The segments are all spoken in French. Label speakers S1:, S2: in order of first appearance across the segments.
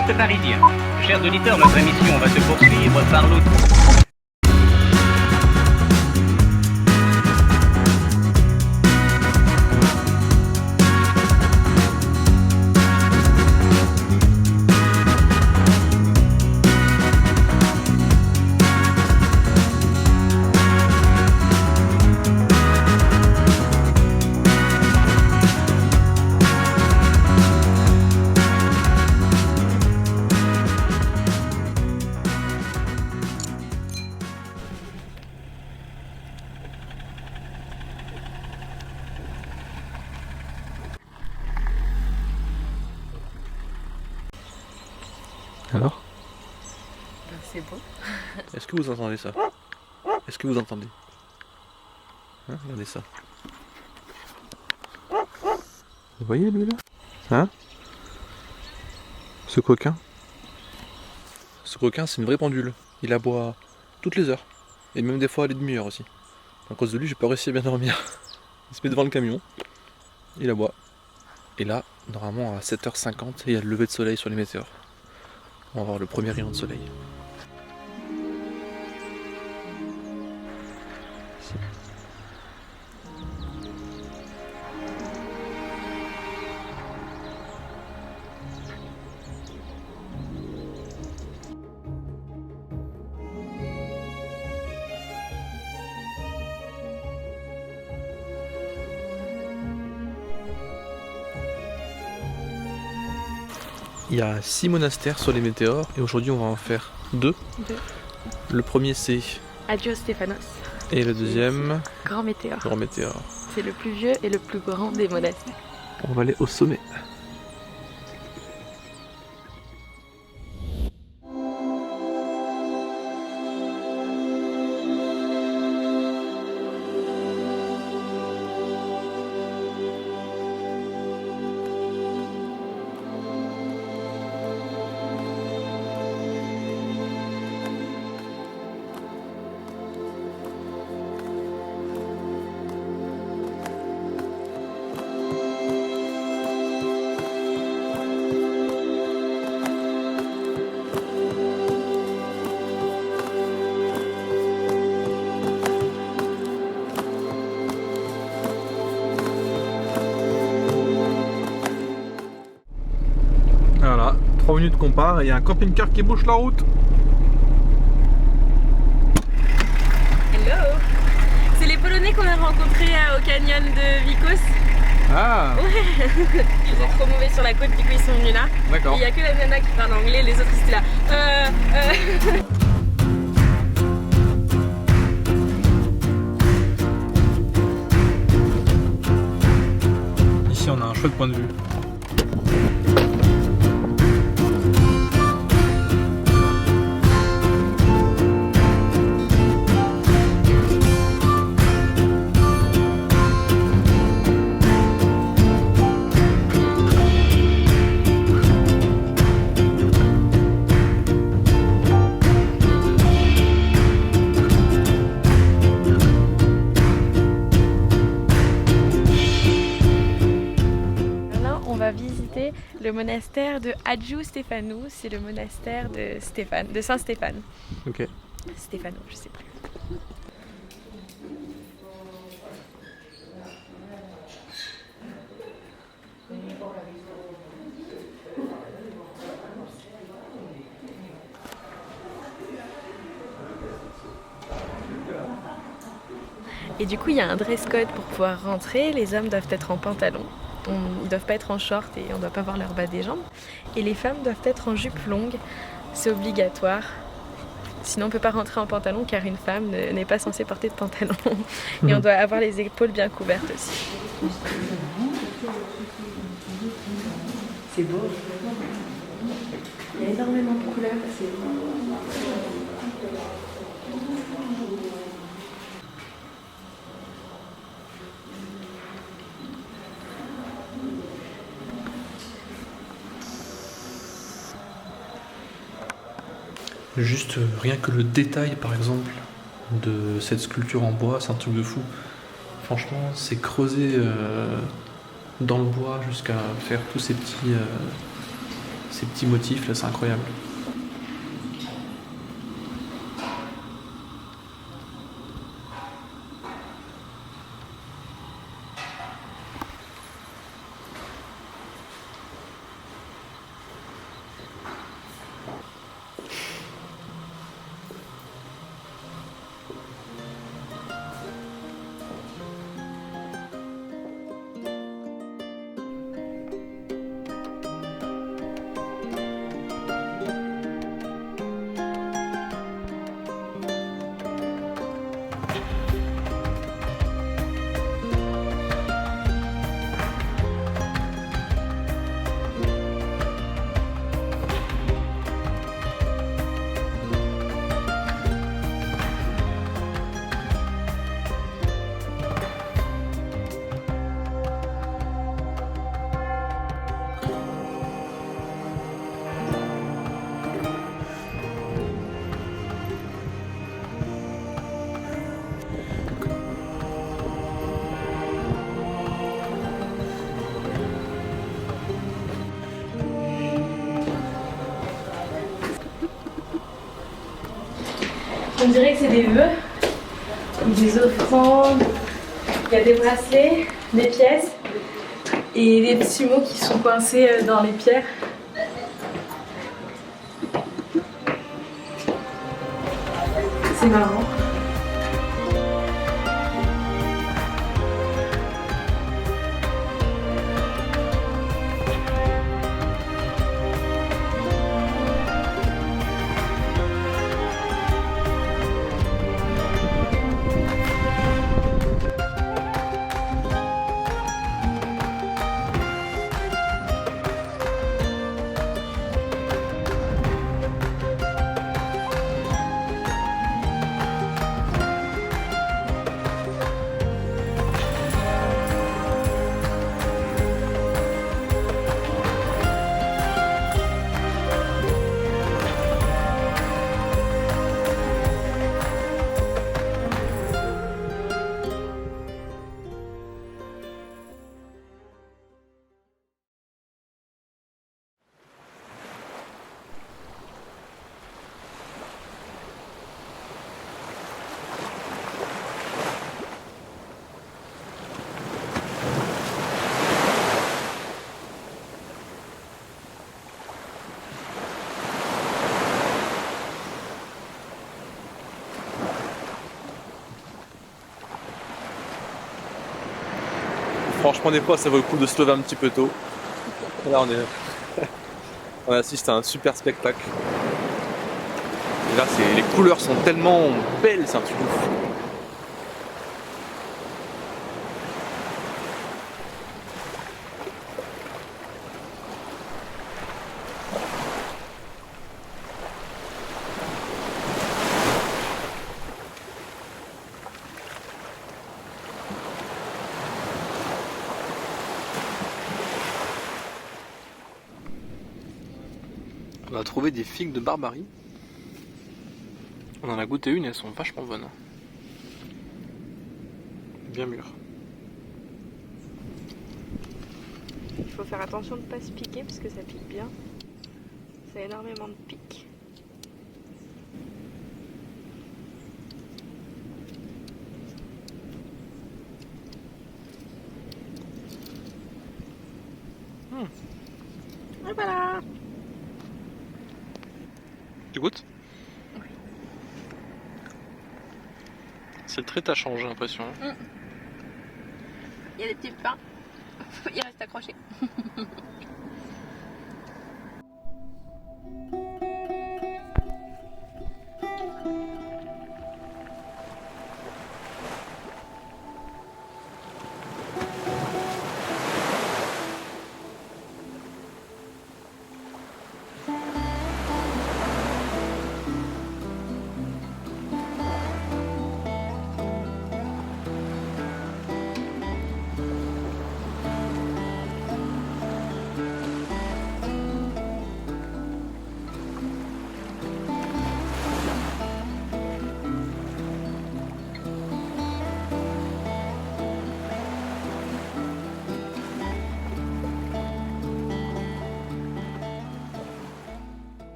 S1: Poste parisien. Chers auditeurs, notre émission va se poursuivre par l'autre.
S2: Alors?
S3: C'est beau.
S2: Est-ce que vous entendez ça? Est-ce que vous entendez? Hein, regardez ça. Vous voyez lui là? Hein? Ce coquin? Ce coquin c'est une vraie pendule. Il aboie toutes les heures. Et même des fois à les demi-heures aussi. À cause de lui j'ai pas réussi à bien dormir. Il se met devant le camion. Il aboie. Et là, normalement à 7h50, il y a le lever de soleil sur les météores. On va voir le premier rayon de soleil. Ici. Il y a 6 monastères sur les météores et aujourd'hui on va en faire 2. Le premier c'est
S3: Agios Stéphanos.
S2: et le deuxième
S3: Grand météore.
S2: Grand météore.
S3: C'est le plus vieux et le plus grand des monastères.
S2: On va aller au sommet. Voilà, 3 minutes qu'on part et il y a un camping-car qui bouche la route.
S3: Hello. C'est les Polonais qu'on a rencontrés au canyon de Vikos.
S2: Ah,
S3: Ouais. Ils étaient trop mauvais sur la côte, du coup ils sont venus là.
S2: d'accord.
S3: Il n'y a que la nana qui parle anglais, les autres ils étaient là.
S2: Ici on a un chouette point de vue.
S3: Visiter le monastère de Agios Stéphanos, c'est le monastère de Saint Stéphane.
S2: Ok.
S3: Stéphano, je sais plus. Et du coup, il y a un dress code pour pouvoir rentrer. Les hommes doivent être en pantalon. Ils ne doivent pas être en short et on ne doit pas voir leur bas des jambes. Et les femmes doivent être en jupe longue. C'est obligatoire. Sinon, on ne peut pas rentrer en pantalon car une femme n'est pas censée porter de pantalon. Et on doit avoir les épaules bien couvertes aussi. C'est beau. Il y a énormément de couleurs.
S2: Juste rien que le détail par exemple de cette sculpture en bois, c'est un truc de fou. Franchement, c'est creusé dans le bois jusqu'à faire tous ces Ces petits motifs là, c'est incroyable.
S3: On dirait que c'est des vœux, des offrandes, il y a des bracelets, des pièces et des petits mots qui sont coincés dans les pierres. C'est marrant.
S2: Franchement, des fois, ça vaut le coup de se lever un petit peu tôt. Là, on assiste à un super spectacle. Et là, les couleurs sont tellement belles, c'est un truc de fou. On a trouvé des figues de Barbarie. On en a goûté une et elles sont vachement bonnes. Bien mûres.
S3: Il faut faire attention de ne pas se piquer parce que ça pique bien. Ça a énormément de pics. Et voilà.
S2: Tu goûtes?
S3: Oui.
S2: C'est très tâchant, j'ai l'impression.
S3: Il y a des petits pains. Il reste accroché.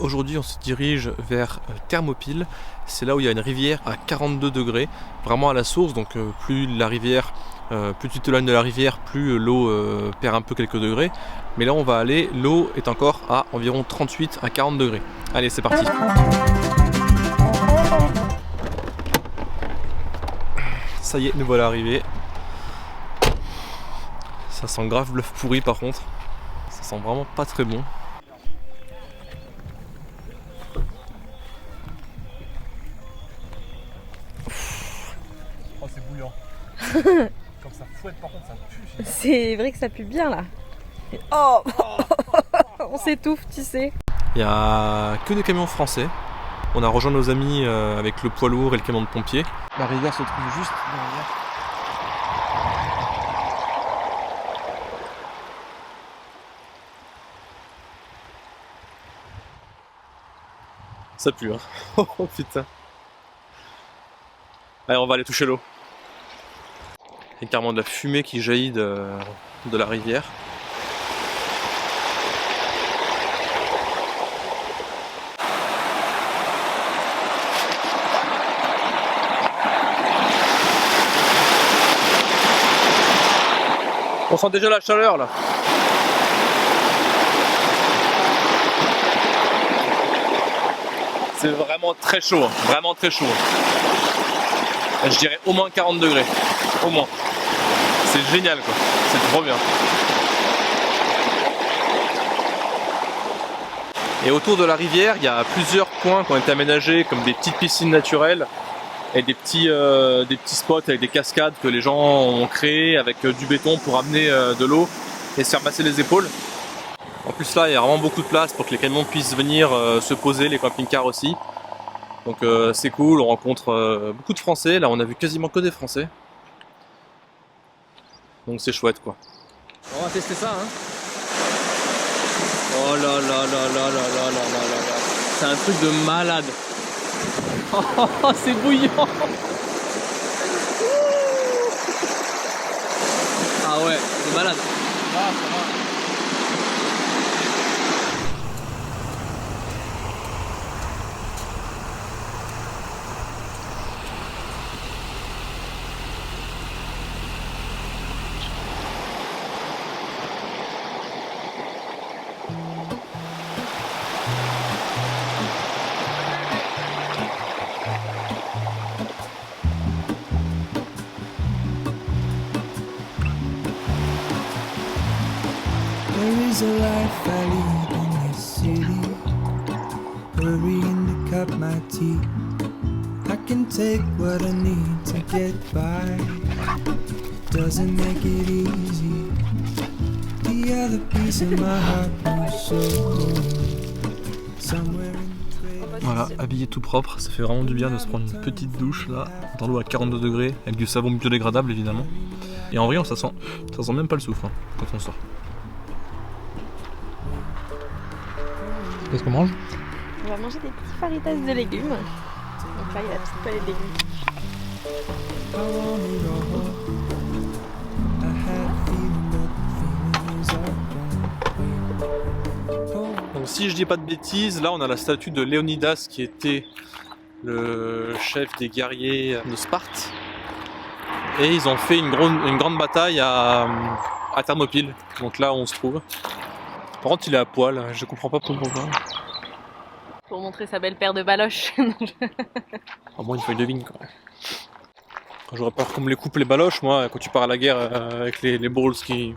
S2: Aujourd'hui, on se dirige vers Thermopyle. C'est là où il y a une rivière à 42 degrés, vraiment à la source. Donc plus la rivière, plus tu t'éloignes de la rivière, plus l'eau perd un peu quelques degrés. Mais là, on va aller, l'eau est encore à environ 38 à 40 degrés. Allez, c'est parti. Ça y est, nous voilà arrivés. Ça sent grave bluff pourri par contre. Ça sent vraiment pas très bon. Oh, c'est bouillant. Comme ça fouette, par contre, ça pue.
S3: C'est vrai que ça pue bien là. Oh, on s'étouffe, tu sais.
S2: Il n'y a que des camions français. On a rejoint nos amis avec le poids lourd et le camion de pompiers. La rivière se trouve juste derrière. Ça pue, hein. Oh putain. Allez, on va aller toucher l'eau. Il y a carrément de la fumée qui jaillit de la rivière. On sent déjà la chaleur là. C'est vraiment très chaud, vraiment très chaud. Je dirais au moins 40 degrés, au moins. C'est génial quoi, c'est trop bien. Et autour de la rivière, il y a plusieurs points qui ont été aménagés comme des petites piscines naturelles et des petits spots avec des cascades que les gens ont créés avec du béton pour amener de l'eau et se faire masser les épaules. En plus là, il y a vraiment beaucoup de place pour que les camions puissent venir se poser, les camping-cars aussi. Donc c'est cool, on rencontre beaucoup de Français. Là, on a vu quasiment que des Français. Donc c'est chouette quoi. On va tester ça hein. Oh là là là là là là là là là. C'est un truc de malade. Oh, c'est bouillant. Ah ouais, c'est malade. Ah, ça va.
S4: There is a life I lead in this city, hurrying to cup my tea. I can take what I need to get by, doesn't make it easy. The other piece of my heart moves so somewhere in between.
S2: Voilà, habillé tout propre, ça fait vraiment du bien de se prendre une petite douche là, dans l'eau à 42 degrés, avec du savon biodégradable évidemment. Et en vrai, ça sent même pas le soufre hein, quand on sort. Qu'est-ce qu'on mange?
S3: On va manger des petits faritas de légumes. Donc là, il y a la petite palette de légumes.
S4: I want it all. I had a feeling that the feelings are gone.
S2: Donc si je dis pas de bêtises, là on a la statue de Léonidas qui était le chef des guerriers de Sparte. Et ils ont fait une grande bataille à Thermopyle, donc là où on se trouve. Par contre il est à poil, je comprends pas pourquoi.
S3: Pour montrer sa belle paire de baloches.
S2: Au moins il faut une devine quoi. J'aurais peur qu'on me les coupe les baloches moi, quand tu pars à la guerre avec les balls qui